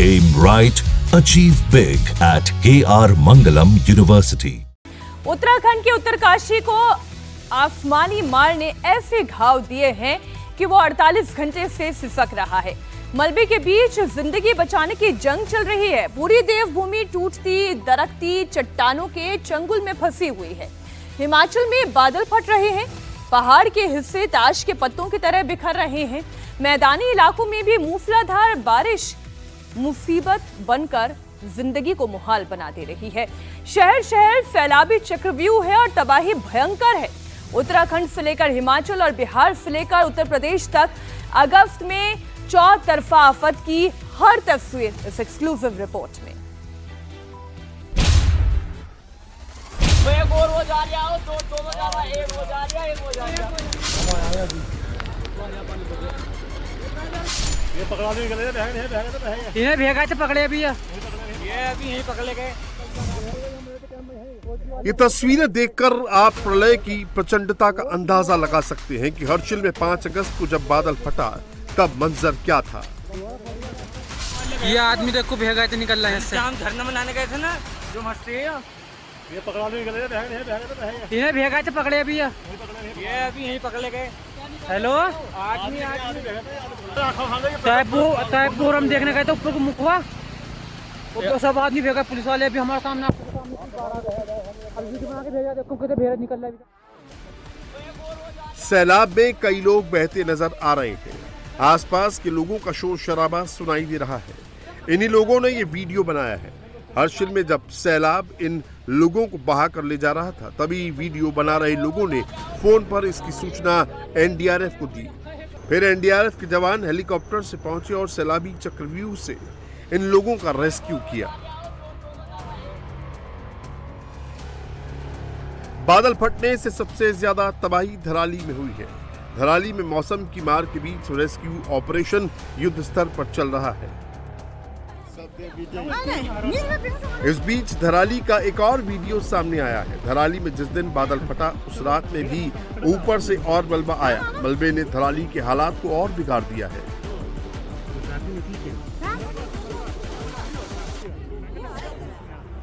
Aim right, achieve big at KR Mangalam University. Uttarakhand के उत्तरकाशी को आसमानी मार ने ऐसे घाव दिए हैं कि वो 48 घंटे से सिसक रहा है। मलबे के बीच जिंदगी बचाने की जंग चल रही है। पूरी देवभूमि टूटती दरकती चट्टानों के चंगुल में फंसी हुई है। हिमाचल में बादल फट रहे हैं, पहाड़ के हिस्से ताश के पत्तों की तरह बिखर रहे हैं। मैदानी इलाकों में भी मूसलाधार बारिश मुसीबत बनकर जिंदगी को मुहाल बना दे रही है। शहर शहर सैलाबी चक्रव्यूह है और तबाही भयंकर है। उत्तराखंड से लेकर हिमाचल और बिहार से लेकर उत्तर प्रदेश तक अगस्त में चौतरफा आफत की हर तस्वीर इस एक्सक्लूसिव रिपोर्ट में। एक और हो जा रहा है, दोनों जा रहा है, एक हो जा रहा है, एक हो जा रहा है। ये पकड़ा भी गले तो इन्हें भेगा तो पकड़े अभी, ये अभी यहीं पकड़े गए। ये तस्वीरें देखकर आप प्रलय की प्रचंडता का अंदाजा लगा सकते हैं कि हर्षिल में 5 अगस्त को जब बादल फटा तब मंजर क्या था। ये आदमी देखो भेगा तो निकल रहा है इससे। हम धरना मनाने गए थे ना, जो मस्ती है। ये पकड़ा भी गले इन्हें भेगा तो पकड़े अभी, ये अभी यहीं पकड़े गए। हेलो, आदमी तायपुर हम देखने गए थे ऊपर को मुखवा, तो सब आदमी भेगा। पुलिस वाले भी हमारे सामने देखो कितने भेड़ निकल रहा है। सैलाब में कई लोग बहते नजर आ रहे हैं। आसपास के लोगों का शोर शराबा सुनाई दे रहा है। इन्हीं लोगों ने ये वीडियो बनाया है। हर्षिल में जब सैलाब इन लोगों को बहा कर ले जा रहा था तभी वीडियो बना रहे लोगों ने फोन पर इसकी सूचना एनडीआरएफ को दी। फिर एनडीआरएफ के जवान हेलीकॉप्टर से पहुंचे और सैलाबी चक्रव्यूह से इन लोगों का रेस्क्यू किया। बादल फटने से सबसे ज्यादा तबाही धराली में हुई है। धराली में मौसम की मार के बीच रेस्क्यू ऑपरेशन युद्ध स्तर पर चल रहा है। इस बीच धराली का एक और वीडियो सामने आया है। धराली में जिस दिन बादल फटा उस रात में भी ऊपर से और मलबा आया। मलबे ने धराली के हालात को और बिगाड़ दिया है।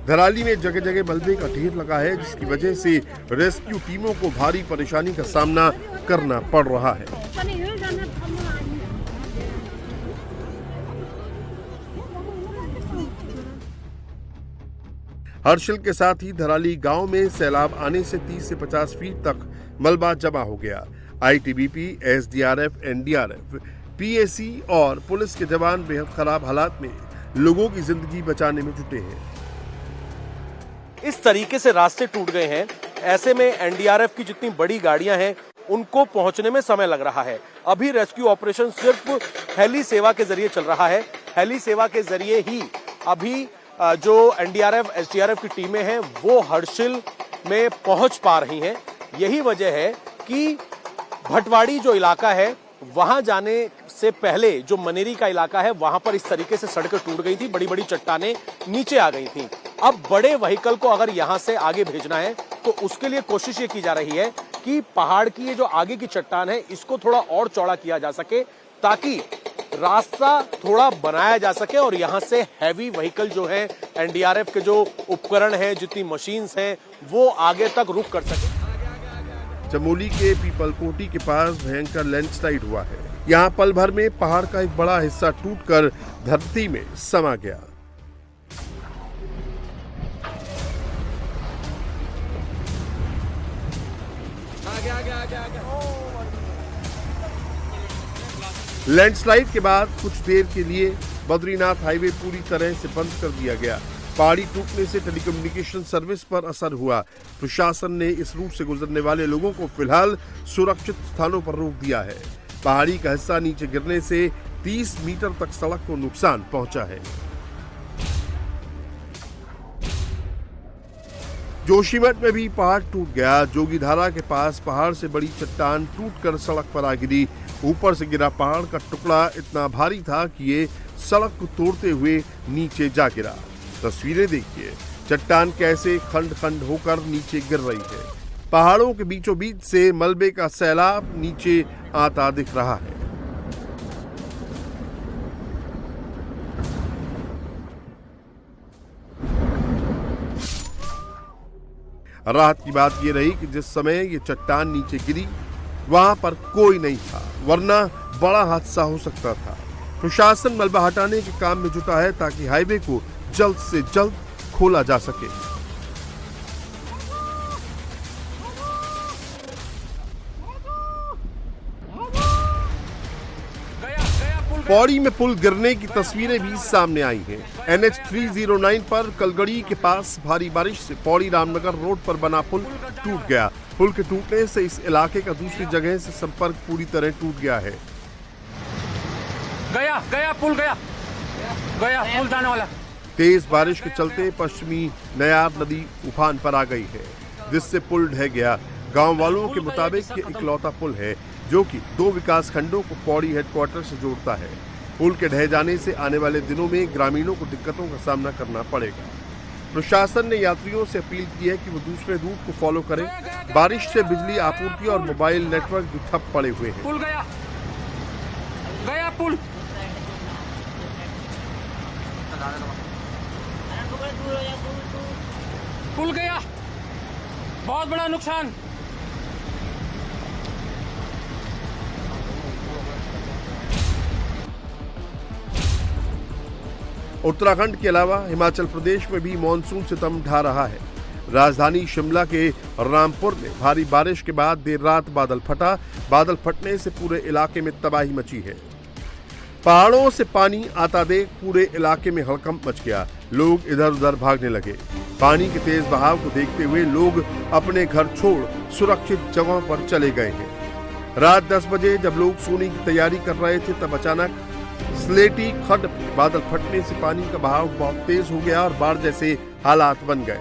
धराली में जगह जगह मलबे का ढेर लगा है, जिसकी वजह से रेस्क्यू टीमों को भारी परेशानी का सामना करना पड़ रहा है। हर्षिल के साथ ही धराली गांव में सैलाब आने से 30 से 50 फीट तक मलबा जमा हो गया। आईटीबीपी, एसडीआरएफ, एनडीआरएफ, पीएसी और पुलिस के जवान बेहद खराब हालात में लोगों की जिंदगी बचाने में जुटे हैं। इस तरीके से रास्ते टूट गए हैं, ऐसे में एनडीआरएफ की जितनी बड़ी गाड़ियां हैं उनको पहुंचने में समय लग रहा है। अभी रेस्क्यू ऑपरेशन सिर्फ हेली सेवा के जरिए चल रहा है। हेली सेवा के जरिए ही अभी जो एनडीआरएफ, एसडीआरएफ की टीमें हैं वो हर्षिल में पहुंच पा रही हैं। यही वजह है कि भटवाड़ी जो इलाका है वहां जाने से पहले जो मनेरी का इलाका है वहां पर इस तरीके से सड़कें टूट गई थी, बड़ी बड़ी चट्टानें नीचे आ गई थी। अब बड़े व्हीकल को अगर यहां से आगे भेजना है तो उसके लिए कोशिश ये की जा रही है कि पहाड़ की ये जो आगे की चट्टान है इसको थोड़ा और चौड़ा किया जा सके ताकि रास्ता थोड़ा बनाया जा सके और यहां से हैवी व्हीकल जो है, एनडीआरएफ के जो उपकरण हैं, जितनी मशीन्स हैं, वो आगे तक रुक कर सके। चमोली के पीपलकोटी के पास भयंकर लैंडस्लाइड हुआ है। यहाँ पल भर में पहाड़ का एक बड़ा हिस्सा टूटकर धरती में समा गया। लैंडस्लाइड के बाद कुछ देर के लिए बद्रीनाथ हाईवे पूरी तरह से बंद कर दिया गया। पहाड़ी टूटने से टेलीकम्युनिकेशन सर्विस पर असर हुआ। प्रशासन ने इस रूट से गुजरने वाले लोगों को फिलहाल सुरक्षित स्थानों पर रोक दिया है। पहाड़ी का हिस्सा नीचे गिरने से 30 मीटर तक सड़क को नुकसान पहुंचा है। जोशीमठ में भी पहाड़ टूट गया। जोगीधारा के पास पहाड़ से बड़ी चट्टान टूटकर सड़क पर आ गिरी। ऊपर से गिरा पहाड़ का टुकड़ा इतना भारी था कि ये सड़क को तोड़ते हुए नीचे जा गिरा। तस्वीरें देखिए, चट्टान कैसे खंड खंड होकर नीचे गिर रही है। पहाड़ों के बीचों बीच से मलबे का सैलाब नीचे आता दिख रहा है। राहत की बात यह रही कि जिस समय ये चट्टान नीचे गिरी वहां पर कोई नहीं था, वरना बड़ा हादसा हो सकता था। प्रशासन मलबा हटाने के काम में जुटा है ताकि हाईवे को जल्द से जल्द खोला जा सके। पौड़ी में पुल गिरने की तस्वीरें भी सामने आई हैं। NH 309 पर कलगड़ी के पास भारी बारिश से पौड़ी रामनगर रोड पर बना पुल टूट गया। पुल के टूटने से इस इलाके का दूसरी जगह से संपर्क पूरी तरह टूट गया है। गया पुल जाने वाला। तेज बारिश के चलते पश्चिमी नयार नदी उफान पर आ गई है, जिससे पुल ढह गया। गांव वालों के मुताबिक ये इकलौता पुल है जो कि 2 विकास खंडों को पौड़ी हेडक्वार्टर से जोड़ता है। पुल के ढह जाने से आने वाले दिनों में ग्रामीणों को दिक्कतों का सामना करना पड़ेगा। प्रशासन ने यात्रियों से अपील की है कि वो दूसरे रूट को फॉलो करें। बारिश से बिजली आपूर्ति और मोबाइल नेटवर्क भी ठप पड़े हुए हैं। पुल गया, बहुत बड़ा नुकसान। उत्तराखंड के अलावा हिमाचल प्रदेश में भी मानसून सितम ढा रहा है। राजधानी शिमला के रामपुर में भारी बारिश के बाद देर रात बादल फटा। बादल फटने से पूरे इलाके में तबाही मची है। पहाड़ों से पानी आता देख पूरे इलाके में हड़कंप मच गया। लोग इधर उधर भागने लगे। पानी के तेज बहाव को देखते हुए लोग अपने घर छोड़ सुरक्षित जगहों पर चले गए हैं। रात 10 बजे जब लोग सोने की तैयारी कर रहे थे तब अचानक स्लेटी खड्ड में बादल फटने से पानी का बहाव बहुत तेज हो गया और बाढ़ जैसे हालात बन गए।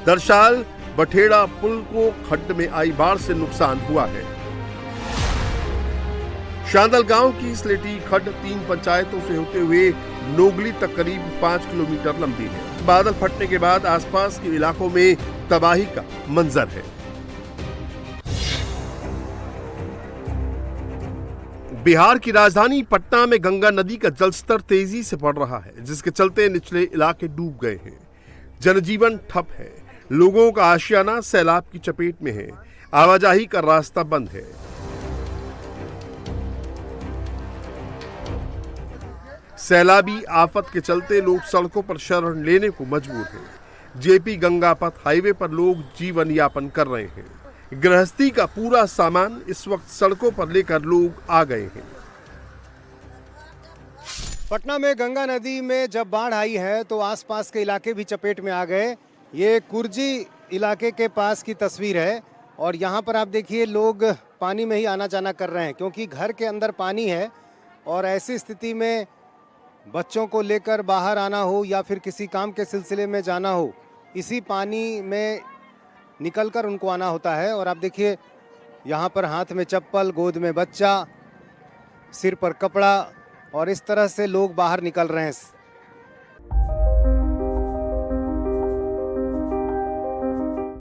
दरअसल बठेड़ा पुल को खड्ड में आई बाढ़ से नुकसान हुआ है। शांदल गांव की स्लेटी खड्ड 3 पंचायतों से होते हुए नोगली तक करीब 5 किलोमीटर लंबी है। बादल फटने के बाद आसपास के इलाकों में तबाही का मंजर है। बिहार की राजधानी पटना में गंगा नदी का जलस्तर तेजी से बढ़ रहा है, जिसके चलते निचले इलाके डूब गए हैं। जनजीवन ठप है। लोगों का आशियाना सैलाब की चपेट में है। आवाजाही का रास्ता बंद है। सैलाबी आफत के चलते लोग सड़कों पर शरण लेने को मजबूर हैं। जेपी गंगा पथ हाईवे पर लोग जीवन यापन कर रहे हैं। गृहस्थी का पूरा सामान इस वक्त सड़कों पर लेकर लोग आ गए हैं। पटना में गंगा नदी में जब बाढ़ आई है तो आसपास के इलाके भी चपेट में आ गए। ये कुर्जी इलाके के पास की तस्वीर है और यहाँ पर आप देखिए लोग पानी में ही आना जाना कर रहे हैं क्योंकि घर के अंदर पानी है और ऐसी स्थिति में बच्चों को लेकर बाहर आना हो या फिर किसी काम के सिलसिले में जाना हो, इसी पानी में निकलकर उनको आना होता है। और आप देखिए यहाँ पर हाथ में चप्पल, गोद में बच्चा, सिर पर कपड़ा और इस तरह से लोग बाहर निकल रहे हैं।